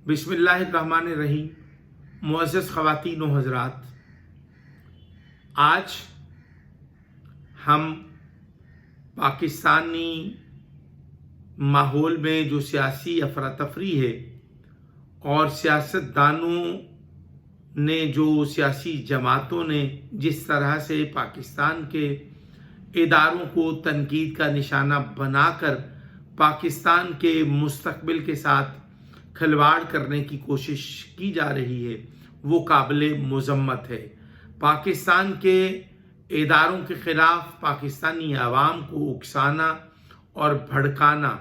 بسم اللہ الرحمن الرحیم۔ معزز خواتین و حضرات، آج ہم پاکستانی ماحول میں جو سیاسی افراتفری ہے اور سیاستدانوں نے جو سیاسی جماعتوں نے جس طرح سے پاکستان کے اداروں کو تنقید کا نشانہ بنا کر پاکستان کے مستقبل کے ساتھ کھلواڑ کرنے کی کوشش کی جا رہی ہے، وہ قابل مذمت ہے۔ پاکستان کے اداروں کے خلاف پاکستانی عوام کو اکسانا اور بھڑکانا،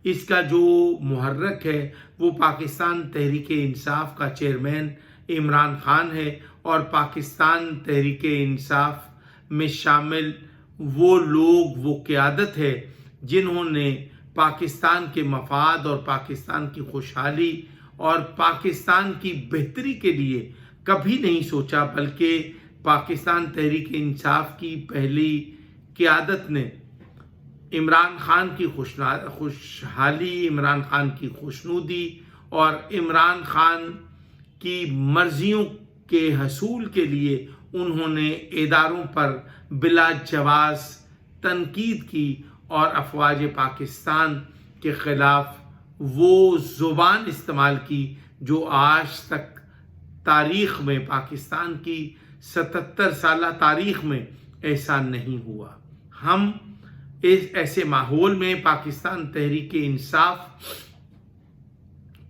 اس کا جو محرک ہے وہ پاکستان تحریک انصاف کا چیئرمین عمران خان ہے، اور پاکستان تحریک انصاف میں شامل وہ لوگ، وہ قیادت ہے جنہوں نے پاکستان کے مفاد اور پاکستان کی خوشحالی اور پاکستان کی بہتری کے لیے کبھی نہیں سوچا، بلکہ پاکستان تحریک انصاف کی پہلی قیادت نے عمران خان کی خوشحالی، عمران خان کی خوشنودی اور عمران خان کی مرضیوں کے حصول کے لیے انہوں نے اداروں پر بلا جواز تنقید کی اور افواج پاکستان کے خلاف وہ زبان استعمال کی جو آج تک تاریخ میں، پاکستان کی 77 سالہ تاریخ میں ایسا نہیں ہوا۔ ہم اس ایسے ماحول میں پاکستان تحریک انصاف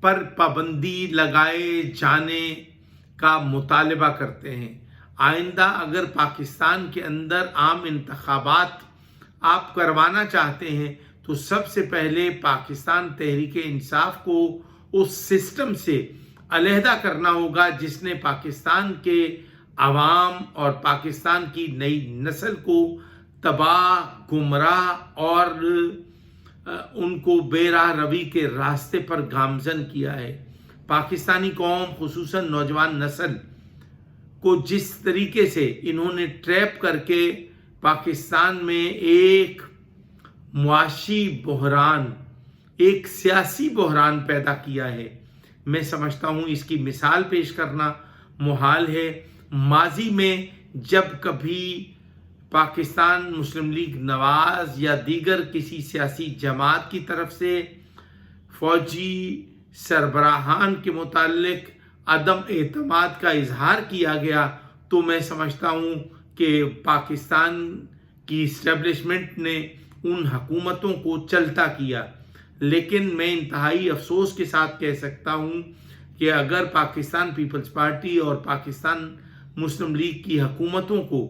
پر پابندی لگائے جانے کا مطالبہ کرتے ہیں۔ آئندہ اگر پاکستان کے اندر عام انتخابات آپ کروانا چاہتے ہیں تو سب سے پہلے پاکستان تحریک انصاف کو اس سسٹم سے علیحدہ کرنا ہوگا جس نے پاکستان کے عوام اور پاکستان کی نئی نسل کو تباہ، گمراہ اور ان کو بے راہ روی کے راستے پر گامزن کیا ہے۔ پاکستانی قوم، خصوصاً نوجوان نسل کو جس طریقے سے انہوں نے ٹریپ کر کے پاکستان میں ایک معاشی بحران، ایک سیاسی بحران پیدا کیا ہے، میں سمجھتا ہوں اس کی مثال پیش کرنا محال ہے۔ ماضی میں جب کبھی پاکستان مسلم لیگ نواز یا دیگر کسی سیاسی جماعت کی طرف سے فوجی سربراہان کے متعلق عدم اعتماد کا اظہار کیا گیا تو میں سمجھتا ہوں کہ پاکستان کی اسٹیبلشمنٹ نے ان حکومتوں کو چلتا کیا، لیکن میں انتہائی افسوس کے ساتھ کہہ سکتا ہوں کہ اگر پاکستان پیپلز پارٹی اور پاکستان مسلم لیگ کی حکومتوں کو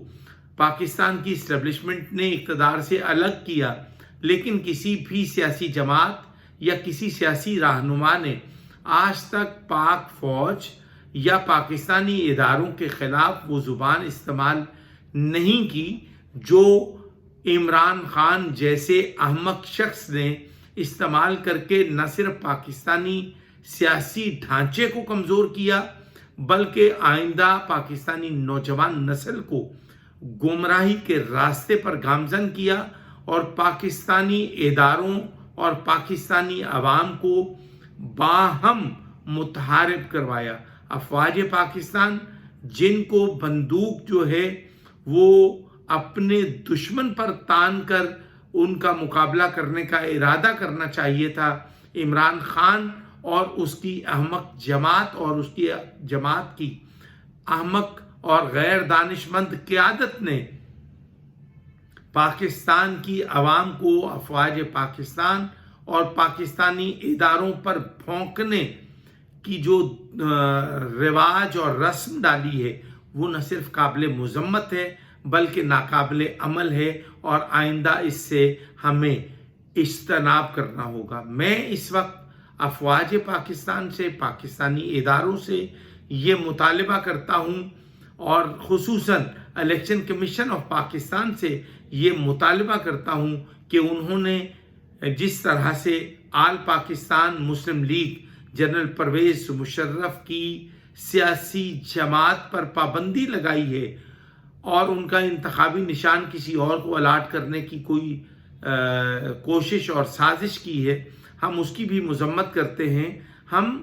پاکستان کی اسٹیبلشمنٹ نے اقتدار سے الگ کیا، لیکن کسی بھی سیاسی جماعت یا کسی سیاسی رہنما نے آج تک پاک فوج یا پاکستانی اداروں کے خلاف وہ زبان استعمال نہیں کی جو عمران خان جیسے احمق شخص نے استعمال کر کے نہ صرف پاکستانی سیاسی ڈھانچے کو کمزور کیا بلکہ آئندہ پاکستانی نوجوان نسل کو گمراہی کے راستے پر گامزن کیا اور پاکستانی اداروں اور پاکستانی عوام کو باہم متحارب کروایا۔ افواج پاکستان جن کو بندوق جو ہے وہ اپنے دشمن پر تان کر ان کا مقابلہ کرنے کا ارادہ کرنا چاہیے تھا، عمران خان اور اس کی احمق جماعت اور اس کی جماعت کی احمق اور غیر دانش مند قیادت نے پاکستان کی عوام کو افواج پاکستان اور پاکستانی اداروں پر بھونکنے کی جو رواج اور رسم ڈالی ہے وہ نہ صرف قابل مذمت ہے بلکہ ناقابل عمل ہے، اور آئندہ اس سے ہمیں اجتناب کرنا ہوگا۔ میں اس وقت افواج پاکستان سے، پاکستانی اداروں سے یہ مطالبہ کرتا ہوں اور خصوصاً الیکشن کمیشن آف پاکستان سے یہ مطالبہ کرتا ہوں کہ انہوں نے جس طرح سے آل پاکستان مسلم لیگ جنرل پرویز مشرف کی سیاسی جماعت پر پابندی لگائی ہے اور ان کا انتخابی نشان کسی اور کو الاٹ کرنے کی کوئی کوشش اور سازش کی ہے، ہم اس کی بھی مذمت کرتے ہیں۔ ہم